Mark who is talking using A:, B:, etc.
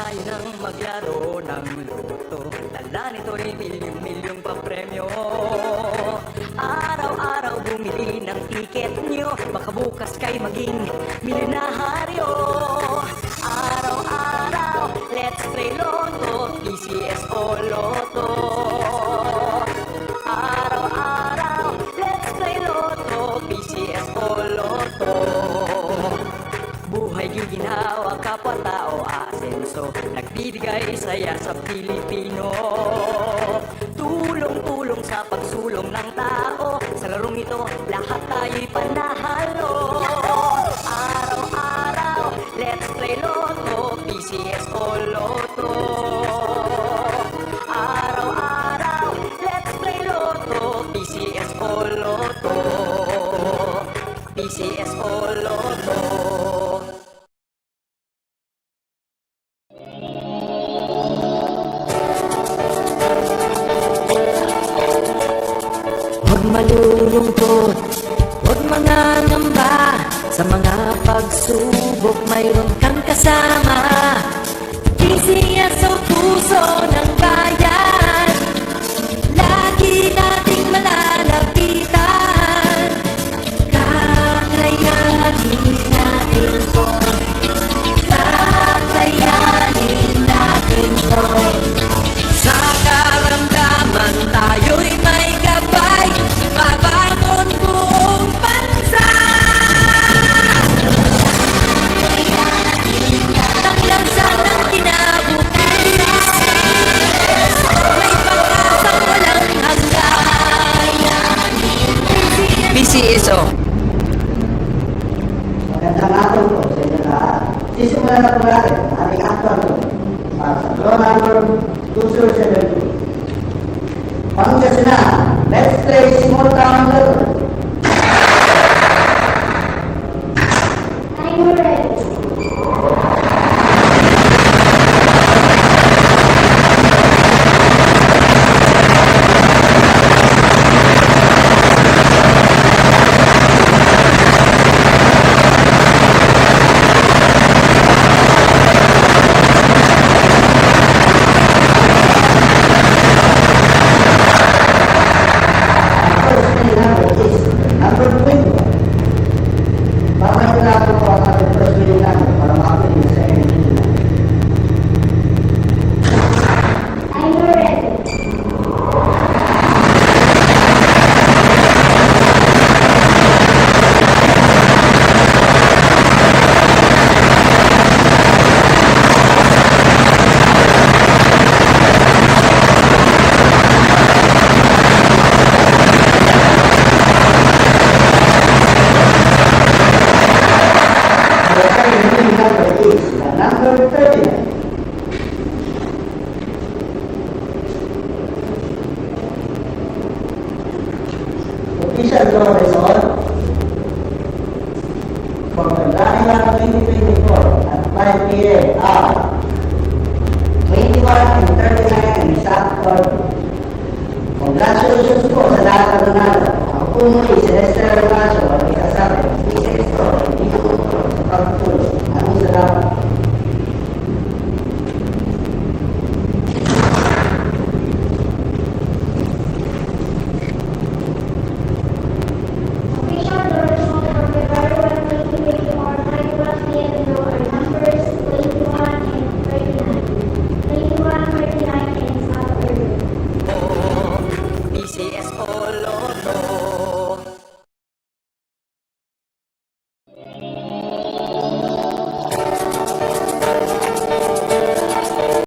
A: tayo nang maglaro ng loto. Dala nito'y milyong-milyong papremyo. Araw-araw bumili ng tiket nyo, baka bukas kayo maging milyonaryo. Araw-araw, let's play Lotto, PCS o Lotto. Araw-araw, let's play Lotto, PCS o Lotto. Buhay giginhawa, kapwa-tao asenso, nagbibigay saya sa Pilipino. Tulong-tulong sa pagsulong ng tao, sa larong ito lahat tayo'y panahalo. Araw-araw, let's play Lotto, PCS o Lotto. Araw-araw, let's play Lotto, PCS o Lotto. PCS o Lotto. Huwag malulungkot, huwag mangangamba, sa mga pagsubok mayroon kang kasama. PCS o puso ng bayan, lagi nating malalapitan. Kakayanin natin to, kakayanin natin to. Sa karamdaman tayo'y may gabay, babangon buong bansa. Tanglansan ng kinabukasan, may pag-asang walang hanggan. PCSO.
B: Magandang hapon po sa inyo lahat. Sisimulan na po natin ang ating actual po para sa draw number 2070. Pangasinan, let's play small town level.
C: I'm ready.
B: Number 20. Babalik na po ang ating first meeting namin para makapiling sa second meeting namin.
C: I'm ready.
B: The second meeting number is number 30. Official draw result for the National 2024 at 5 p.m. are 21 and 39 in exact order. Congratulations po sa lahat ng nanalo. Ako po muli si Lester